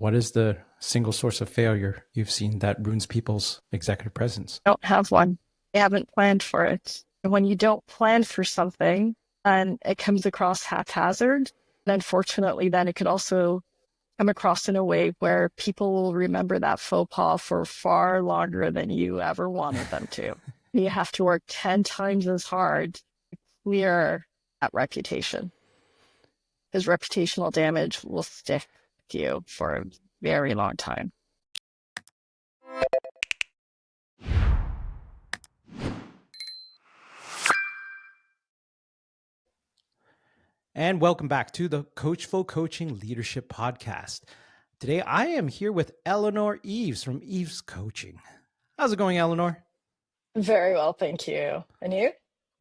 What is the single source of failure you've seen that ruins people's executive presence? Don't have one. They haven't planned for it. And when you don't plan for something and it comes across haphazard, and unfortunately, then it could also come across in a way where people will remember that faux pas for far longer than you ever wanted them to. You have to work 10 times as hard to clear that reputation, because reputational damage will stick with you for a very long time. And welcome back to the Coachful Coaching Leadership Podcast. Today, I am here with Eleanor Eaves from Eaves Coaching. How's it going, Eleanor? Very well, thank you. And you?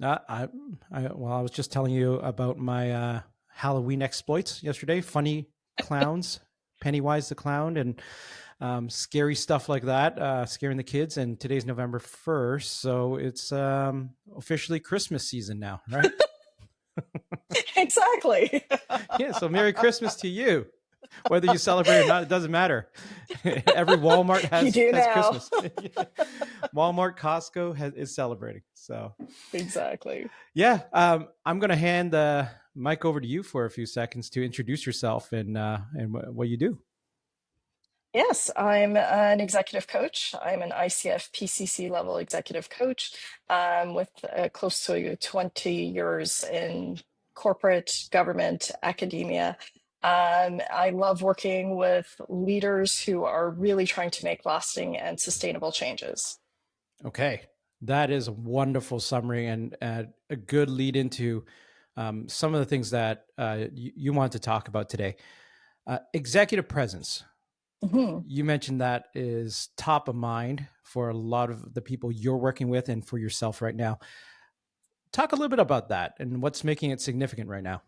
I was just telling you about my Halloween exploits yesterday. Funny clowns, Pennywise the clown, and scary stuff like that, scaring the kids. And today's November 1st, so it's officially Christmas season now, right? Exactly. Yeah, so Merry Christmas to you. Whether you celebrate or not, it doesn't matter. Every Walmart has Christmas. Walmart, Costco is celebrating. So exactly. Yeah, I'm going to hand the mic over to you for a few seconds to introduce yourself and what you do. Yes, I'm an executive coach. I'm an ICF PCC level executive coach with close to 20 years in corporate, government, academia. I love working with leaders who are really trying to make lasting and sustainable changes. Okay, that is a wonderful summary and a good lead into some of the things that you want to talk about today. Executive presence. Mm-hmm. You mentioned that is top of mind for a lot of the people you're working with and for yourself right now. Talk a little bit about that and what's making it significant right now.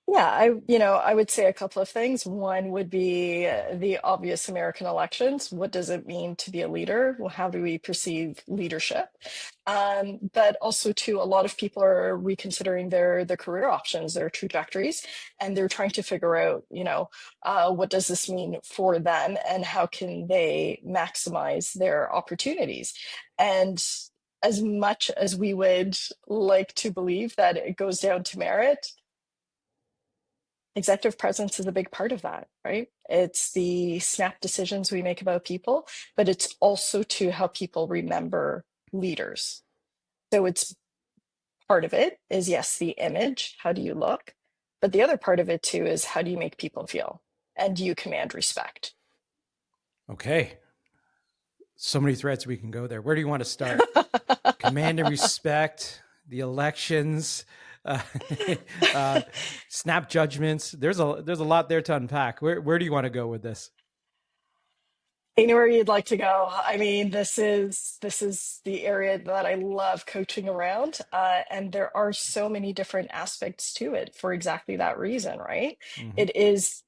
Yeah, I would say a couple of things. One would be the obvious American elections. What does it mean to be a leader? Well, how do we perceive leadership? But also, too, a lot of people are reconsidering their career options, their trajectories, and they're trying to figure out, what does this mean for them and how can they maximize their opportunities? And as much as we would like to believe that it goes down to merit, executive presence is a big part of that, right? It's the snap decisions we make about people, but it's also to how people remember leaders. So it's part of it is, yes, the image, how do you look? But the other part of it too is how do you make people feel? And do you command respect? Okay. So many threads we can go there. Where do you want to start? Command and respect, the elections, snap judgments. There's a lot there to unpack. Where do you want to go with this? Anywhere you'd like to go. I mean, this is the area that I love coaching around, and there are so many different aspects to it for exactly that reason, right? Mm-hmm. It is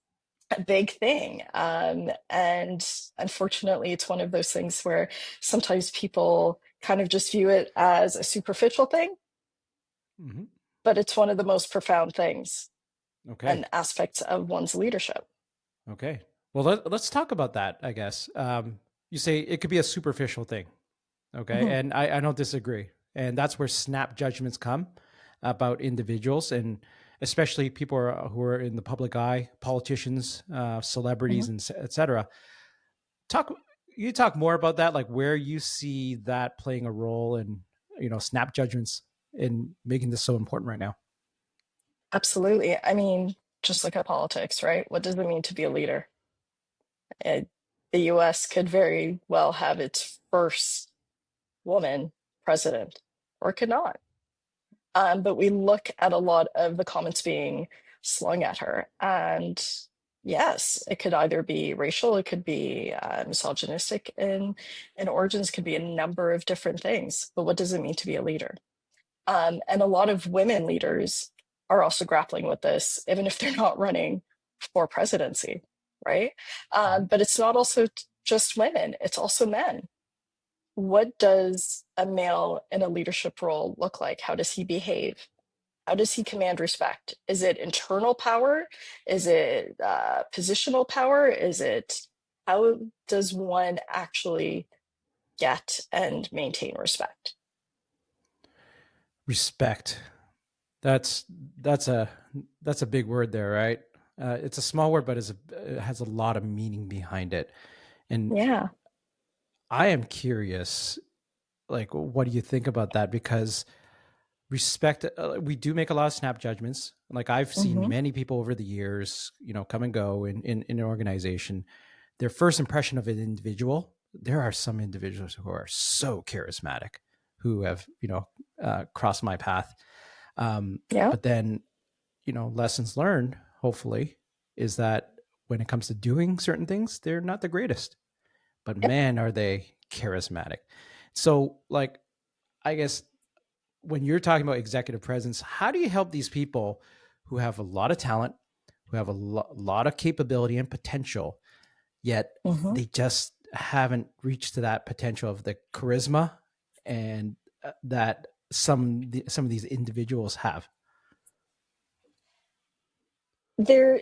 a big thing, and unfortunately, it's one of those things where sometimes people kind of just view it as a superficial thing, mm-hmm. but it's one of the most profound things and aspects of one's leadership. Okay. Well, let's talk about that, I guess. You say it could be a superficial thing. Okay. Mm-hmm. And I don't disagree. And that's where snap judgments come about individuals, and especially people who are in the public eye, politicians, celebrities, mm-hmm. and et cetera. You talk more about that, like where you see that playing a role in, snap judgments in making this so important right now. Absolutely. I mean, just look at politics, right? What does it mean to be a leader? The US could very well have its first woman president, or it could not. But we look at a lot of the comments being slung at her. And yes, it could either be racial, it could be misogynistic in origins, could be a number of different things. But what does it mean to be a leader? And a lot of women leaders are also grappling with this, even if they're not running for presidency, right? But it's not also just women, it's also men. What does a male in a leadership role look like? How does he behave? How does he command respect? Is it internal power? Is it positional power? Is it, how does one actually get and maintain respect? Respect. That's that's a that's a big word there, right? It's a small word, but it has a lot of meaning behind it. And Yeah. I am curious, like, what do you think about that? Because respect, we do make a lot of snap judgments. Like I've seen Hmm. many people over the years, come and go in an organization. Their first impression of an individual, there are some individuals who are so charismatic, who have, crossed my path. Yeah. But then, lessons learned, hopefully, is that when it comes to doing certain things, they're not the greatest, but Yep. man, are they charismatic. So, like, I guess when you're talking about executive presence, how do you help these people who have a lot of talent, who have a lot of capability and potential, yet Hmm. they just haven't reached to that potential of the charisma and that some of these individuals have? There,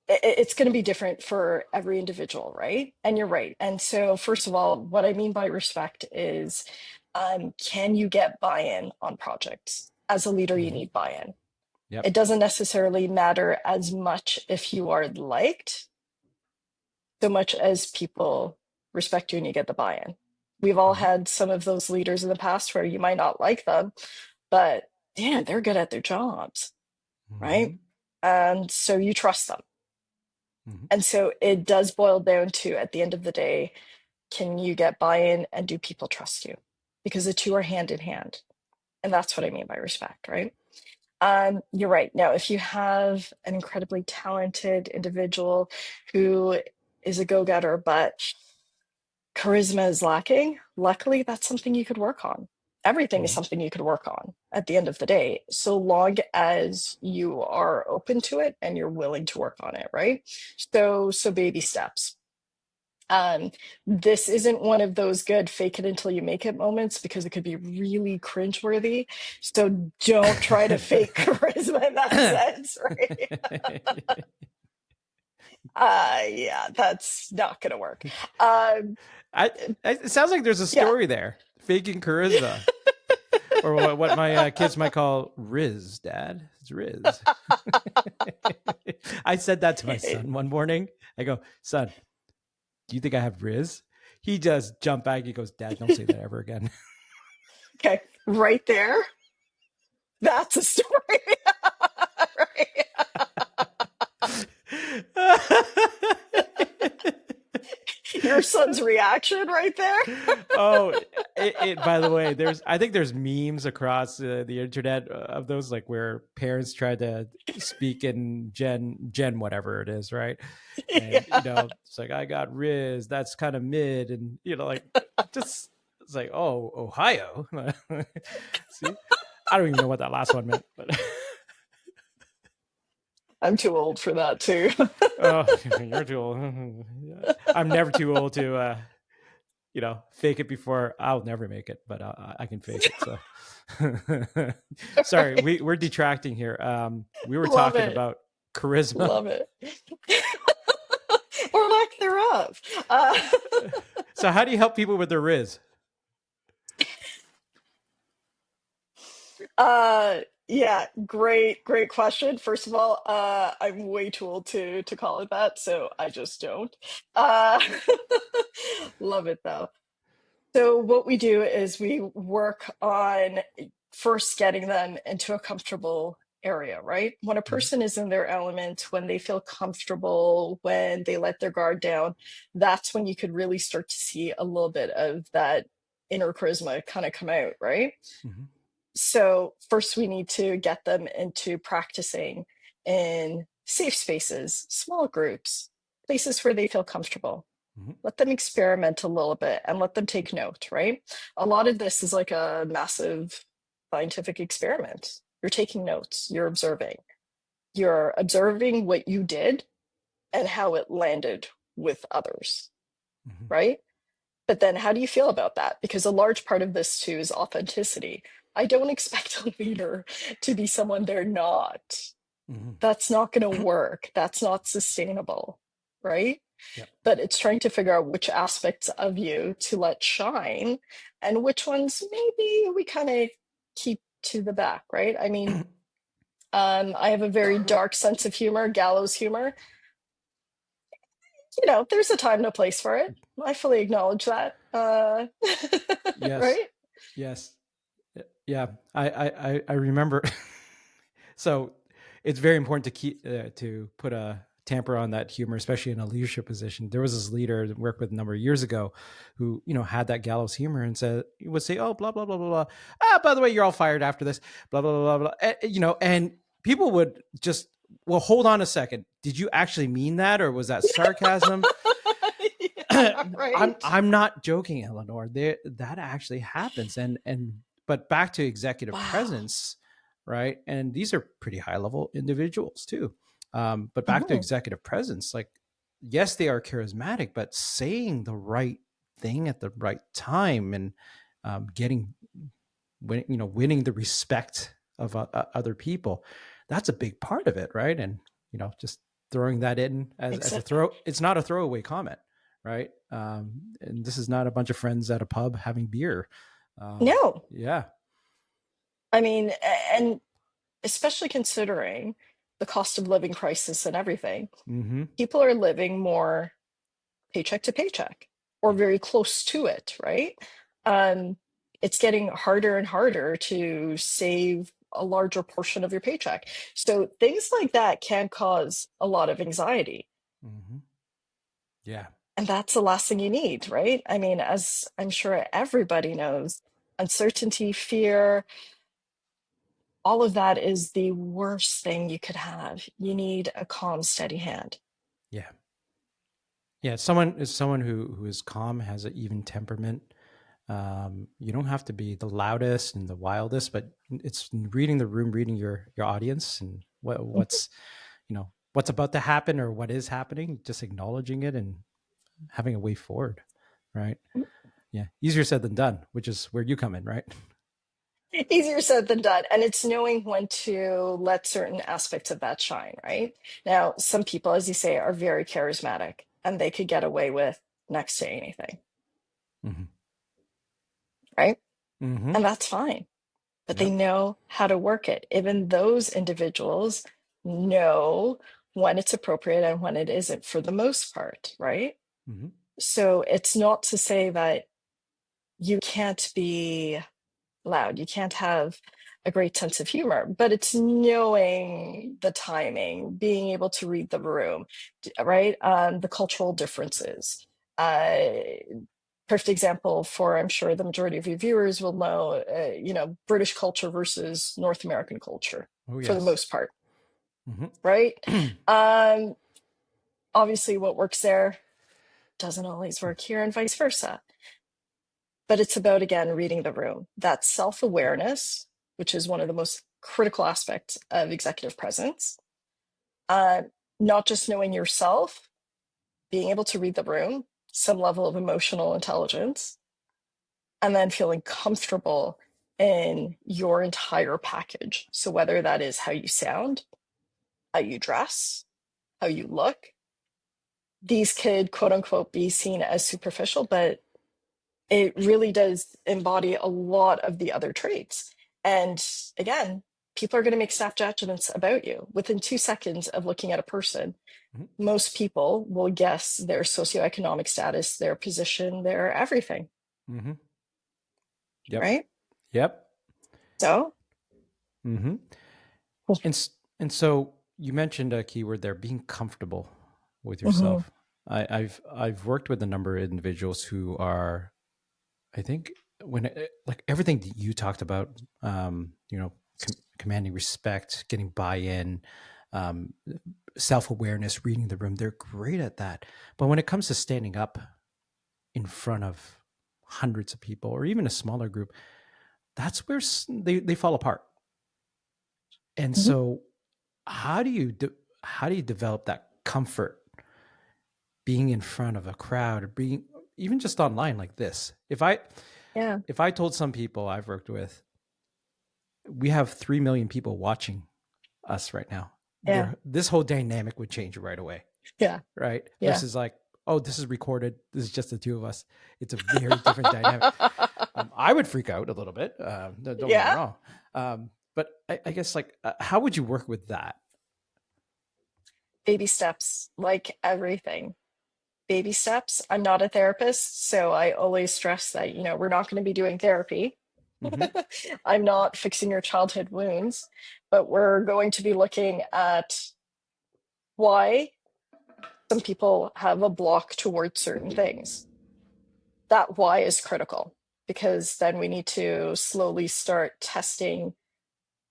it's going to be different for every individual, right? And you're right. And so, first of all, what I mean by respect is, can you get buy-in on projects? As a leader, you Mm-hmm. need buy-in. Yep. It doesn't necessarily matter as much if you are liked, so much as people respect you and you get the buy-in. We've all Mm-hmm. had some of those leaders in the past where you might not like them, but man, they're good at their jobs, right? Mm-hmm. And so you trust them. Mm-hmm. And so it does boil down to, at the end of the day, can you get buy-in and do people trust you? Because the two are hand in hand. And that's what I mean by respect, right? You're right. Now, if you have an incredibly talented individual who is a go-getter, but charisma is lacking, luckily, that's something you could work on. Everything is Mm-hmm. something you could work on at the end of the day, so long as you are open to it and you're willing to work on it, right? So baby steps. Um, this isn't one of those good fake it until you make it moments because it could be really cringeworthy. So don't try to fake charisma in that sense, right? Yeah, that's not gonna work. Um, It sounds like there's a yeah. story there, faking charisma, or what my kids might call Riz. Dad, it's Riz. I said that to my son one morning. I go, son, do you think I have Riz? He just jumped back. He goes, Dad, don't say that ever again. Okay, right there. That's a story. Right? Your son's reaction right there. Oh, by the way, I think there's memes across the internet of those, like where parents try to speak in gen whatever it is, right? And Yeah. it's like, I got Riz, that's kind of mid, and like, just, it's like, oh, Ohio. See, I don't even know what that last one meant, but I'm too old for that too. oh, you're too old. I'm never too old to fake it before. I'll never make it, but I can fake it. So sorry, Right. we're detracting here. We were Love talking it. about charisma. Love it. Or lack thereof. Uh, So how do you help people with their Riz? yeah, great question. First of all, I'm way too old to call it that, so I just don't. Uh, love it though. So what we do is we work on first getting them into a comfortable area, right? When a Mhm. person is in their element, when they feel comfortable, when they let their guard down, that's when you could really start to see a little bit of that inner charisma kind of come out, right? Mhm. So first we need to get them into practicing in safe spaces, small groups, places where they feel comfortable. Mhm. Let them experiment a little bit and let them take note, right? A lot of this is like a massive scientific experiment. You're taking notes, you're observing what you did and how it landed with others, Mhm. right? But then how do you feel about that? Because a large part of this too is authenticity. I don't expect a leader to be someone they're not. Mm-hmm. That's not going to work. That's not sustainable, right? Yep. But it's trying to figure out which aspects of you to let shine and which ones maybe we kind of keep to the back, right? I mean, I have a very dark sense of humor, gallows humor. You know, there's a time and a place for it. I fully acknowledge that. Yes. Right? Yes. Yeah. I remember. So it's very important to keep to put a tamper on that humor, especially in a leadership position. There was this leader that I worked with a number of years ago who, had that gallows humor and he would say, "Oh, blah, blah, blah, blah, blah. Ah, by the way, you're all fired after this, blah, blah, blah, blah, blah." And people would just, well, hold on a second. Did you actually mean that? Or was that sarcasm? Yeah, right. I'm not joking, Eleanor. That actually happens. But back to executive Wow. presence, right? And these are pretty high level individuals too. But back to Mhm. executive presence, like, yes, they are charismatic, but saying the right thing at the right time and winning the respect of other people, that's a big part of it, right? And just throwing that in as a Exactly. it's not a throwaway comment, right? And this is not a bunch of friends at a pub having beer. No, Yeah. I mean, and especially considering the cost of living crisis and everything, Mm-hmm. people are living more paycheck to paycheck or Yep. very close to it, right? Um, it's getting harder and harder to save a larger portion of your paycheck. So things like that can cause a lot of anxiety. Mm-hmm. Yeah. And that's the last thing you need, right? I mean, as I'm sure everybody knows, uncertainty, fear, all of that is the worst thing you could have. You need a calm, steady hand. Yeah. Yeah. Someone who is calm, has an even temperament. You don't have to be the loudest and the wildest, but it's reading the room, reading your audience, and what's about to happen or what is happening, just acknowledging it and having a way forward, right? Yeah, easier said than done, which is where you come in, right? Easier said than done. And it's knowing when to let certain aspects of that shine, right? Now, some people, as you say, are very charismatic and they could get away with next to anything, Mm-hmm. right? Mm-hmm. And that's fine. But they Yep. know how to work it. Even those individuals know when it's appropriate and when it isn't for the most part, right? Mm-hmm. So it's not to say that you can't be loud, you can't have a great sense of humor, but it's knowing the timing, being able to read the room, right? The cultural differences. Uh, Perfect example for, I'm sure the majority of your viewers will know, British culture versus North American culture Oh for the yes. most part, right? Mm-hmm. Um, Obviously, what works there doesn't always work here, and vice versa. But it's about, again, reading the room. That self awareness, which is one of the most critical aspects of executive presence, uh, not just knowing yourself, being able to read the room, some level of emotional intelligence, and then feeling comfortable in your entire package. So, whether that is how you sound, how you dress, how you look, these could quote unquote be seen as superficial, but it really does embody a lot of the other traits. And again, people are going to make snap judgments about you within 2 seconds of looking at a person. Mm-hmm. Most people will guess their socioeconomic status, their position, their everything, Mm-hmm. Yep. right? Yep. So, Mm-hmm. And so you mentioned a keyword there, being comfortable with mhm. yourself. I've worked with a number of individuals who are, I think, like everything that you talked about, commanding respect, getting buy-in, um, self-awareness, reading the room, they're great at that. But when it comes to standing up in front of hundreds of people or even a smaller group, that's where they fall apart. And Mhm. so how do you develop that comfort being in front of a crowd or being even just online like this? If I Yeah. told some people I've worked with, we have 3 million people watching us right now. Yeah. This whole dynamic would change right away. Yeah. Right. Yeah. Versus like, oh, this is recorded. This is just the two of us. It's a very different dynamic. I would freak out a little bit. Don't get me wrong. But I guess like, how would you work with that? Baby steps, like everything. Baby steps. I'm not a therapist, so I always stress that, we're not going to be doing therapy. Mm-hmm. I'm not fixing your childhood wounds, but we're going to be looking at why some people have a block towards certain things. That why is critical, because then we need to slowly start testing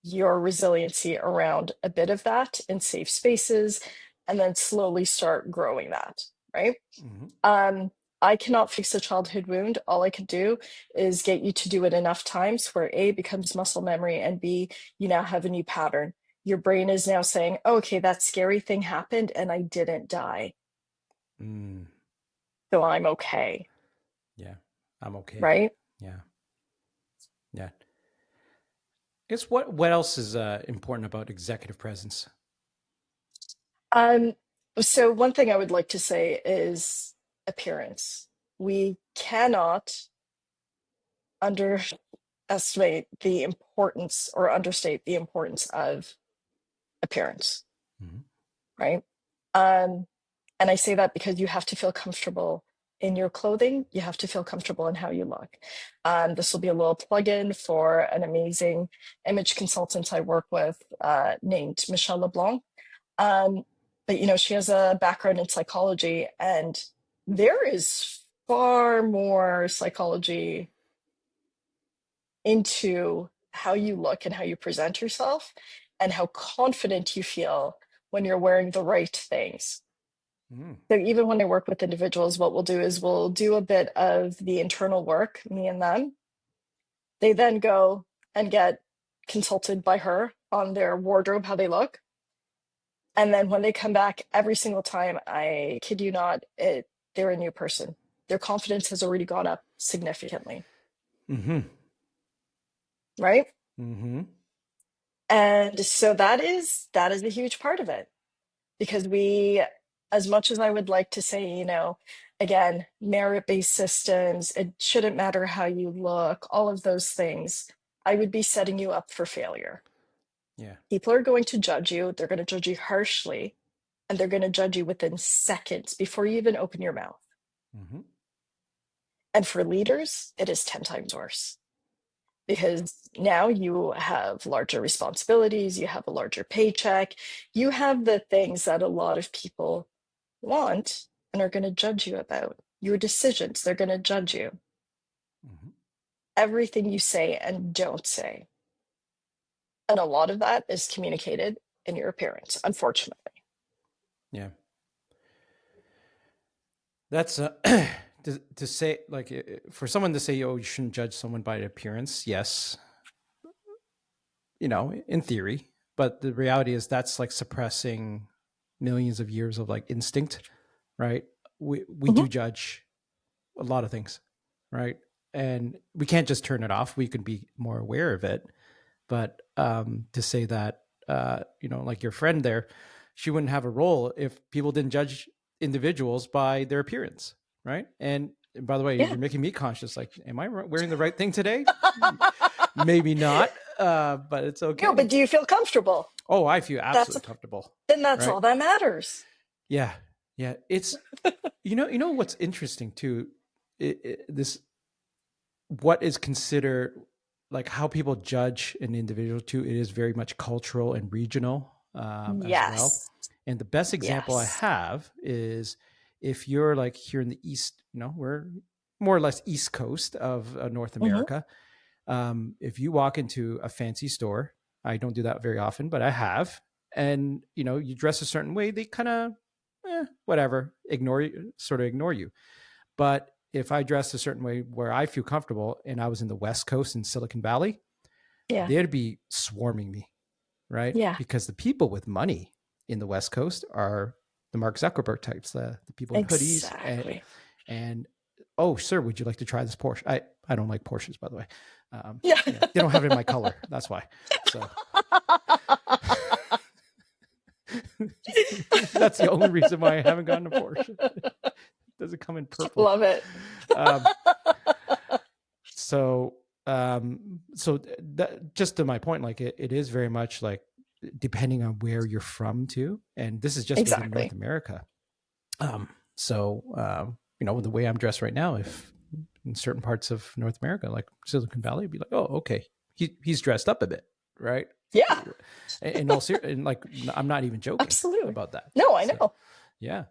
your resiliency around a bit of that in safe spaces, and then slowly start growing that, right? Mm-hmm. I cannot fix a childhood wound. All I can do is get you to do it enough times where A, becomes muscle memory, and B, you now have a new pattern. Your brain is now saying, oh, okay, that scary thing happened and I didn't die. So I'm okay. Yeah, I'm okay. Right? Yeah. Yeah. I guess what else is important about executive presence? So one thing I would like to say is appearance. We cannot underestimate the importance or understate the importance of appearance, Mm-hmm. right? And I say that because you have to feel comfortable in your clothing. You have to feel comfortable in how you look. This will be a little plug-in for an amazing image consultant I work with named Michelle LeBlanc. But she has a background in psychology, and there is far more psychology into how you look and how you present yourself and how confident you feel when you're wearing the right things. So even when I work with individuals, what we'll do is we'll do a bit of the internal work, me and them. They then go and get consulted by her on their wardrobe, how they look. And then when they come back every single time, I kid you not, they're a new person. Their confidence has already gone up significantly. Mm-hmm. Right? Mm-hmm. And so that is a huge part of it, because we, as much as I would like to say, again, merit-based systems, it shouldn't matter how you look, all of those things, I would be setting you up for failure. Yeah. People are going to judge you. They're going to judge you harshly, and they're going to judge you within seconds before you even open your mouth. Mm-hmm. And for leaders, it is 10 times worse, because now you have larger responsibilities, you have a larger paycheck, you have the things that a lot of people want and are going to judge you about. Your decisions, they're going to judge you. Mm-hmm. Everything you say and don't say. And a lot of that is communicated in your appearance, unfortunately. Yeah. That's to say, like, for someone to say, oh, you shouldn't judge someone by appearance. Yes. In theory, but the reality is that's like suppressing millions of years of like instinct, right? We do judge a lot of things, right? And we can't just turn it off. We can be more aware of it. But to say that, like your friend there, she wouldn't have a role if people didn't judge individuals by their appearance, right? And by the way, Yeah. you're making me conscious. Like, am I wearing the right thing today? Maybe not, but it's okay. No, but do you feel comfortable? Oh, I feel absolutely comfortable. Then that's right? all that matters. Yeah. Yeah. It's, what's interesting too, this, what is considered like how people judge an individual too, it is very much cultural and regional as well. And the best example I have is if you're like here in the East, we're more or less East Coast of North America. If you walk into a fancy store, I don't do that very often, but I have, and you dress a certain way, they kind of whatever, ignore you. But if I dress a certain way where I feel comfortable, and I was in the West Coast in Silicon Valley, they'd be swarming me, right? Yeah. Because the people with money in the West Coast are the Mark Zuckerberg types, the people in hoodies, and oh, sir, would you like to try this Porsche? I don't like Porsches, by the way. Yeah. Yeah, they don't have it in my color. That's why. So that's the only reason why I haven't gotten a Porsche. It doesn't come in purple. Love it. Um, so that, just to my point, like it is very much like depending on where you're from too. And this is just within North America. You know, the way I'm dressed right now, if in certain parts of North America, like Silicon Valley, would be like, oh, okay, he's dressed up a bit, right? Yeah. And like, I'm not even joking Absolutely about that. No, I know. So, yeah.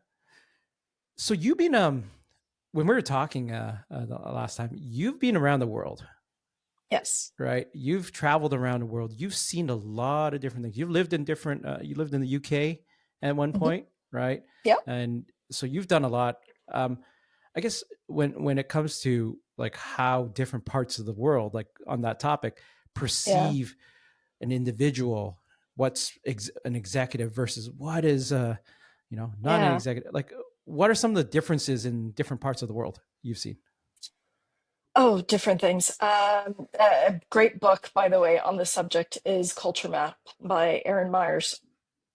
So you've been, when we were talking the last time, you've been around the world. Yes. Right. You've traveled around the world. You've seen a lot of different things. You've lived in different, you lived in the UK at one point, right? Yeah. And so you've done a lot. I guess when it comes to like how different parts of the world, like on that topic, perceive an individual, what's an executive versus what is, not an executive, like what are some of the differences in different parts of the world you've seen? Oh, different things. A great book, by the way, on the subject is Culture Map by Aaron Myers.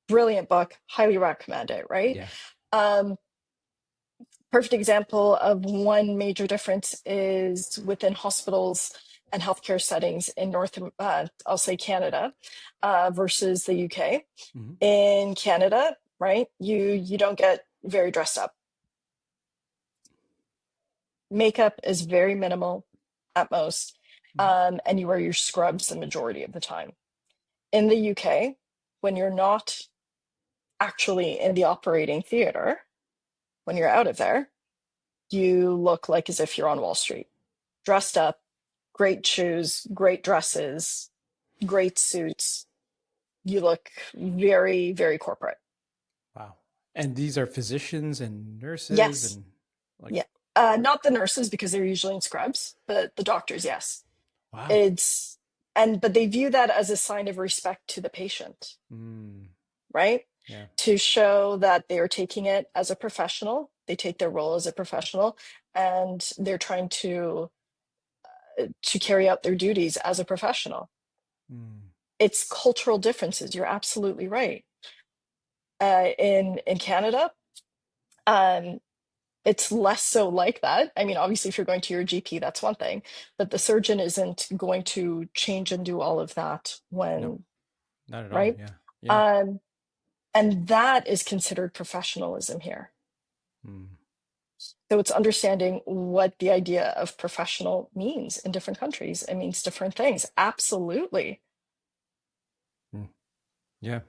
Brilliant book. Highly recommend it, right? Yeah. Perfect example of one major difference is within hospitals and healthcare settings in I'll say Canada, versus the UK. Mm-hmm. In Canada, right, you don't get very dressed up. Makeup is very minimal at most, and you wear your scrubs the majority of the time. In the UK, when you're not actually in the operating theater, when you're out of there, you look like as if you're on Wall Street, dressed up, great shoes, great dresses, great suits. You look very, very corporate. Wow. And these are physicians and nurses? Yes. And like, yeah. Not the nurses because they're usually in scrubs, but the doctors, yes. wow. But they view that as a sign of respect to the patient, right? Yeah. To show that they are taking it as a professional. They take their role as a professional and they're trying to carry out their duties as a professional. It's cultural differences. You're absolutely right. In Canada, it's less so like that. I mean, obviously, if you're going to your GP, that's one thing, but the surgeon isn't going to change and do all of that when, no, not at right? all. Yeah. And that is considered professionalism here. So it's understanding what the idea of professional means in different countries. It means different things. Absolutely. Yeah.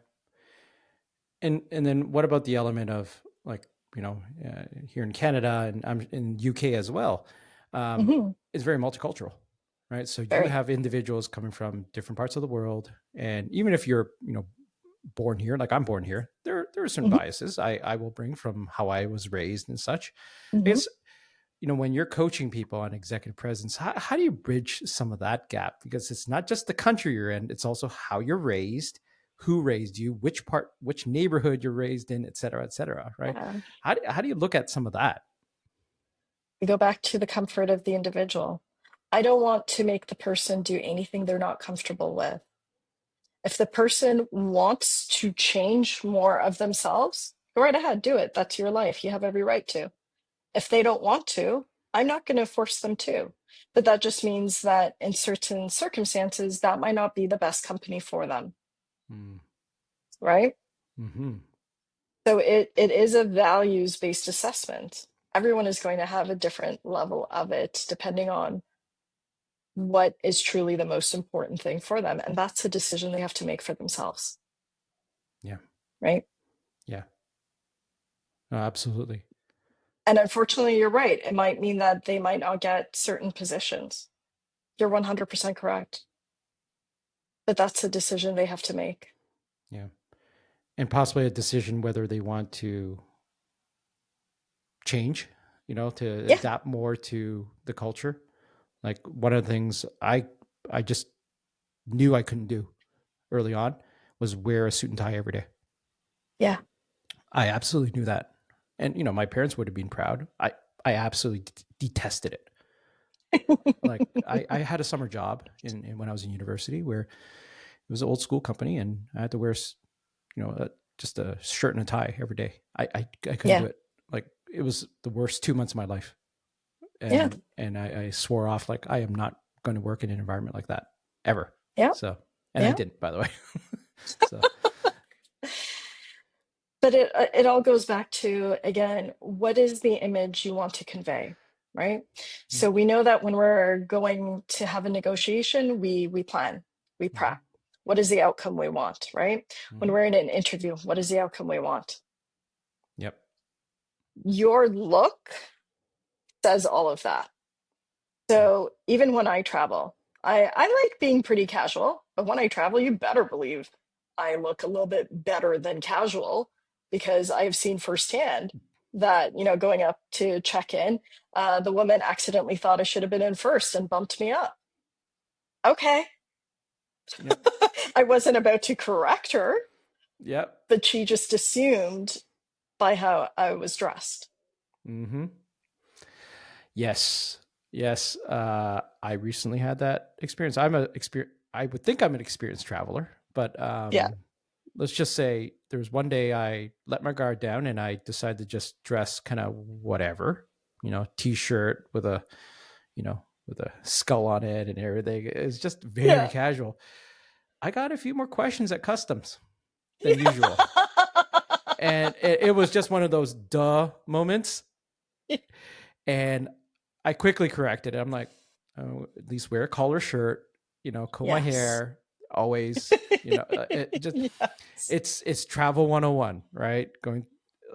And then what about the element of like, here in Canada and I'm in UK as well, it's very multicultural, right? So you have individuals coming from different parts of the world. And even if you're, born here, like I'm born here, there are certain biases I will bring from how I was raised and such. It's, when you're coaching people on executive presence, how do you bridge some of that gap? Because it's not just the country you're in, it's also how you're raised, who raised you, which neighborhood you're raised in, et cetera, right? Yeah. How do you look at some of that? We go back to the comfort of the individual. I don't want to make the person do anything they're not comfortable with. If the person wants to change more of themselves, go right ahead, do it. That's your life. You have every right to. If they don't want to, I'm not going to force them to. But that just means that in certain circumstances, that might not be the best company for them. Right? So it is a values-based assessment. Everyone is going to have a different level of it depending on what is truly the most important thing for them. And that's a decision they have to make for themselves. Yeah. Right? Yeah. No, absolutely. And unfortunately, you're right. It might mean that they might not get certain positions. You're 100% correct. But that's a decision they have to make. Yeah. And possibly a decision whether they want to change, to adapt more to the culture. Like one of the things I just knew I couldn't do early on was wear a suit and tie every day. Yeah. I absolutely knew that. And, my parents would have been proud. I absolutely detested it. Like I had a summer job in when I was in university where it was an old school company, and I had to wear, just a shirt and a tie every day. I couldn't do Yeah. it. Like it was the worst 2 months of my life, Yeah. and I swore off like I am not going to work in an environment like that ever. Yeah. So, and I Yeah. didn't, by the way. So But it all goes back to, again, what is the image you want to convey, right? So we know that when we're going to have a negotiation, we plan, we mm-hmm, prep. What is the outcome we want, right? When mm-hmm. we're in an interview, what is the outcome we want? Yep. Your look says all of that. Yeah. So even when I travel, I like being pretty casual, but when I travel, you better believe I look a little bit better than casual, because I have seen firsthand that, going up to check in, the woman accidentally thought I should have been in first and bumped me up. Okay. Yep. I wasn't about to correct her, Yep. but she just assumed by how I was dressed. Mm-hmm. Yes. Yes. I recently had that experience. I would think I'm an experienced traveler, but Yeah. let's just say there was one day I let my guard down and I decided to just dress kind of whatever, t-shirt with a, with a skull on it and everything. It's just very Yeah. casual. I got a few more questions at customs than usual. Yeah. And it was just one of those duh moments. And I quickly corrected it. I'm like, oh, at least wear a collar shirt, comb my Yes. hair always, it just, Yes. it's travel 101, right? Going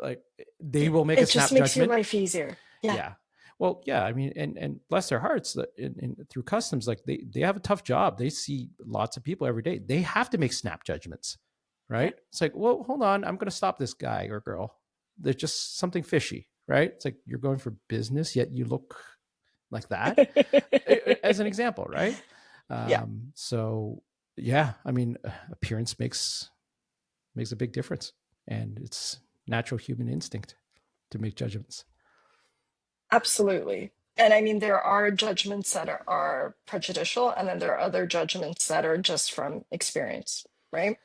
like they will make a It just snap makes your judgment. life easier. Yeah. Yeah. Well, yeah, I mean, and bless their hearts that through customs, like they have a tough job. They see lots of people every day. They have to make snap judgments, Yeah. right? It's like, well, hold on, I'm going to stop this guy or girl. There's just something fishy, right? It's like you're going for business, yet you look like that, as an example, right? Yeah. So yeah, I mean, appearance makes a big difference, and it's natural human instinct to make judgments. Absolutely. And I mean, there are judgments that are prejudicial, and then there are other judgments that are just from experience, right?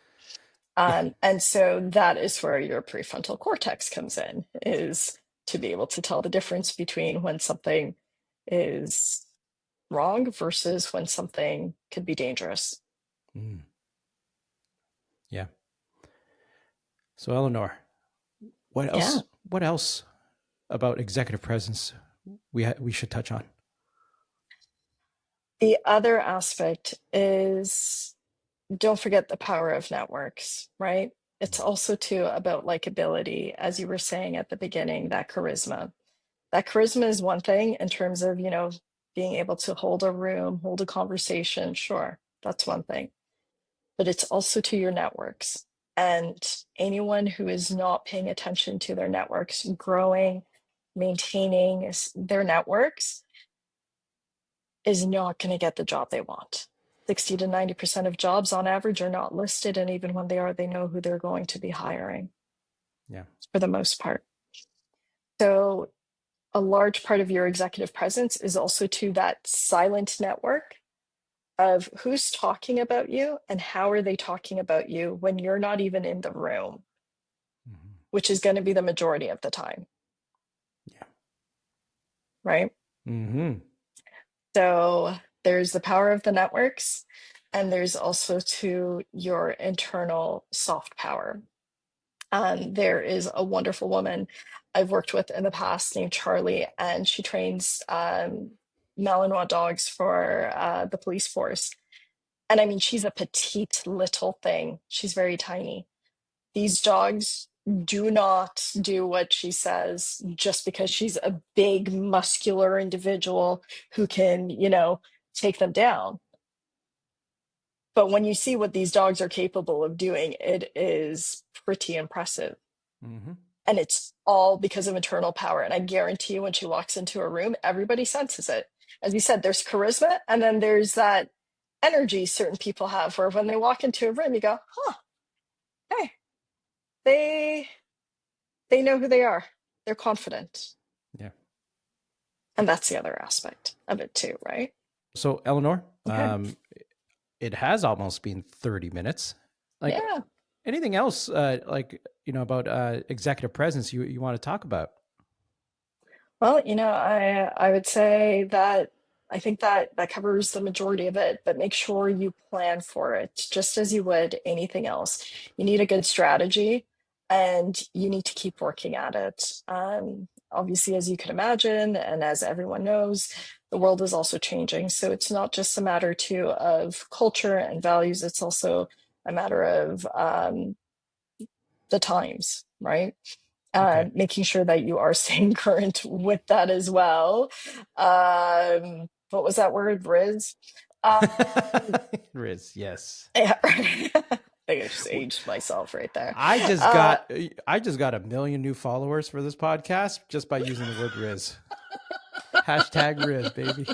Yeah. And so that is where your prefrontal cortex comes in, is to be able to tell the difference between when something is wrong versus when something could be dangerous. Mm. Yeah. So Eleanor, what Yeah. else? What else about executive presence we should touch on? The other aspect is, don't forget the power of networks, right? It's also too about likability, as you were saying at the beginning, that charisma. That charisma is one thing in terms of, being able to hold a room, hold a conversation. Sure, that's one thing. But it's also to your networks. And anyone who is not paying attention to their networks, growing, maintaining their networks, is not going to get the job they want. 60 to 90% of jobs on average are not listed. And even when they are, they know who they're going to be hiring Yeah. for the most part. So a large part of your executive presence is also to that silent network of who's talking about you and how are they talking about you when you're not even in the room, Mm-hmm. which is going to be the majority of the time. Yeah. Right. Mm-hmm. So there's the power of the networks, and there's also to your internal soft power. There is a wonderful woman I've worked with in the past named Charlie, and she trains Malinois dogs for the police force. And I mean, she's a petite little thing. She's very tiny. These dogs do not do what she says just because she's a big, muscular individual who can, take them down. But when you see what these dogs are capable of doing, it is pretty impressive. Mm-hmm. And it's all because of internal power. And I guarantee you, when she walks into a room, everybody senses it. As you said, there's charisma, and then there's that energy certain people have where when they walk into a room, you go, huh, hey, they know who they are. They're confident. Yeah. And that's the other aspect of it too, right? So, Eleanor, Okay. it has almost been 30 minutes. Like Yeah. anything else, about executive presence you want to talk about? Well, I would say that I think that that covers the majority of it, but make sure you plan for it just as you would anything else. You need a good strategy and you need to keep working at it. Obviously, as you can imagine, and as everyone knows, the world is also changing. So it's not just a matter too of culture and values, it's also a matter of the times, right? Okay. Making sure that you are staying current with that as well. What was that word? Riz? Um, Riz, yes. yeah, right. I think I just aged myself right there. I just Uh, got I just got 1 million new followers for this podcast just by using the word Riz. Hashtag Riz, baby.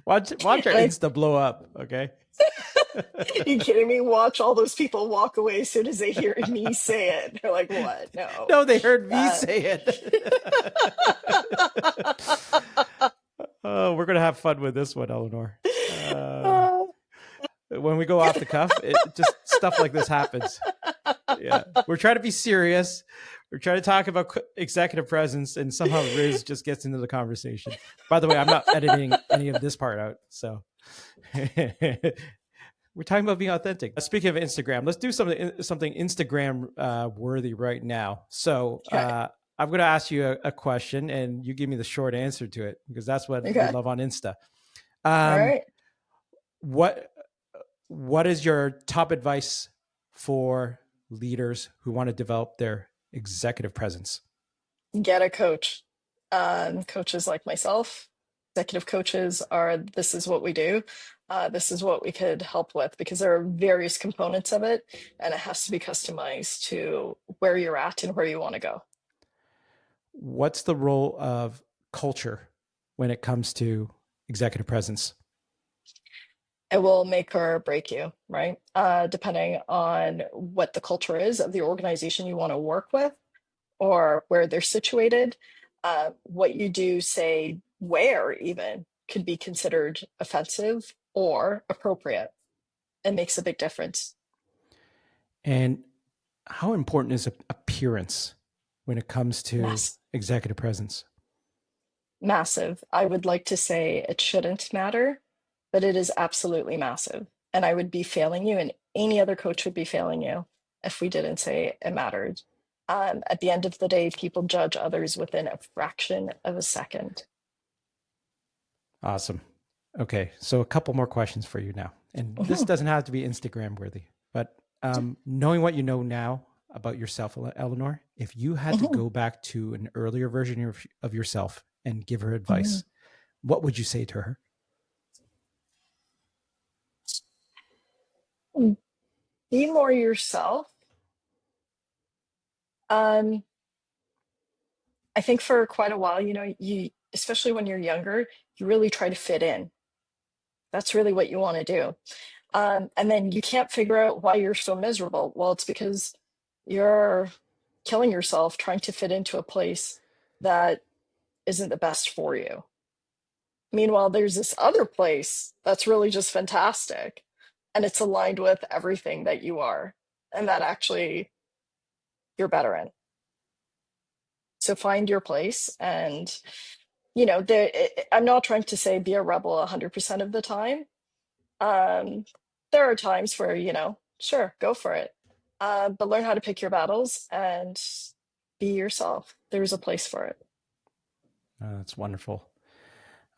Watch our and Insta blow up, okay? you kidding me? Watch all those people walk away as soon as they hear me say it. They're like, "What? No." No, they heard me Uh, say it. Oh, we're gonna have fun with this one, Eleanor. uh, When we go off the cuff, it just stuff like this happens. Yeah, we're trying to be serious. We're trying to talk about executive presence, and somehow Riz just gets into the conversation. By the way, I'm not editing any of this part out. So we're talking about being authentic. Speaking of Instagram, let's do something Instagram worthy right now. So okay. I'm going to ask you a question, and you give me the short answer to it because that's what we Okay. love on Insta. All Um, right. what what is your top advice for leaders who want to develop their executive presence? Get a coach. Coaches like myself, executive coaches are this is what we do. This is what we could help with because there are various components of it and it has to be customized to where you're at and where you want to go. What's the role of culture when it comes to executive presence? It will make or break you, right? Depending on what the culture is of the organization you want to work with or where they're situated. What you do, say, where even could be considered offensive or appropriate. It makes a big difference. And how important is appearance when it comes to Mass, executive presence? massive. I would like to say it shouldn't matter, but it is absolutely massive. And I would be failing you, and any other coach would be failing you if we didn't say it mattered. At the end of the day, people judge others within a fraction of a second. Awesome. Okay, so a couple more questions for you now. And this Mhm. doesn't have to be Instagram worthy, but knowing what you know now about yourself, Eleanor, if you had to Mhm. go back to an earlier version of yourself and give her Mhm. advice, what would you say to her? Be more yourself. Um, I think for quite a while, you especially when you're younger, you really try to fit in. That's really what you want to do. And then you can't figure out why you're so miserable. Well, it's because you're killing yourself trying to fit into a place that isn't the best for you. Meanwhile, there's this other place that's really just fantastic and it's aligned with everything that you are and that actually you're better in. So find your place and I'm not trying to say be a rebel 100% of the time. Um, there are times where, sure, go for it. But learn how to pick your battles and be yourself. There's a place for it. That's wonderful.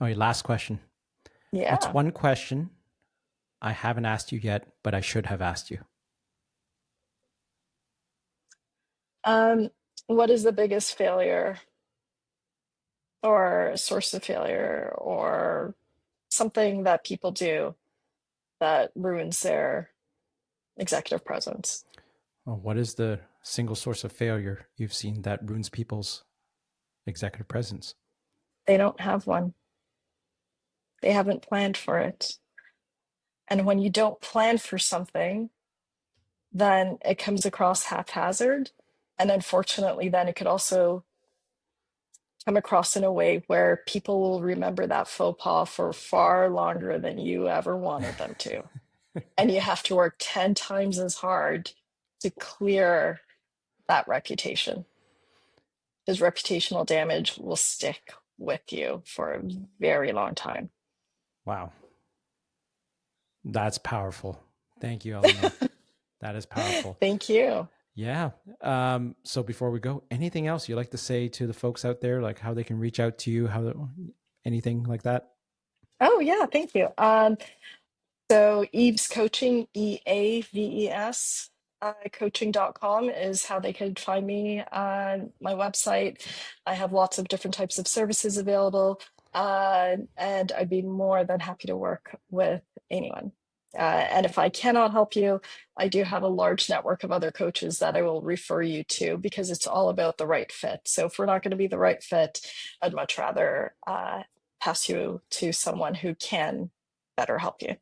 All right, last question. What's Yeah. one question I haven't asked you yet, but I should have asked you? Um, what is the biggest failure or source of failure or something that people do that ruins their executive presence? Well, what is the single source of failure you've seen that ruins people's executive presence? They don't have one. They haven't planned for it. And when you don't plan for something, then it comes across haphazard. And unfortunately, then it could also come across in a way where people will remember that faux pas for far longer than you ever wanted them to. And you have to work 10 times as hard to clear that reputation, because reputational damage will stick with you for a very long time. Wow. That's powerful. Thank you, Eleanor. That is powerful. Thank you. Yeah. So before we go, anything else you'd like to say to the folks out there, like how they can reach out to you, anything like that? Oh, yeah, thank you. So Eaves Coaching, EAVES, coaching.com is how they could find me on my website. I have lots of different types of services available, and I'd be more than happy to work with anyone. And if I cannot help you, I do have a large network of other coaches that I will refer you to, because it's all about the right fit. So if we're not going to be the right fit, I'd much rather pass you to someone who can better help you.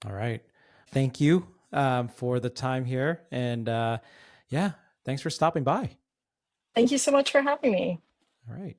All right. Thank you for the time here. And yeah, thanks for stopping by. Thank you so much for having me. All right.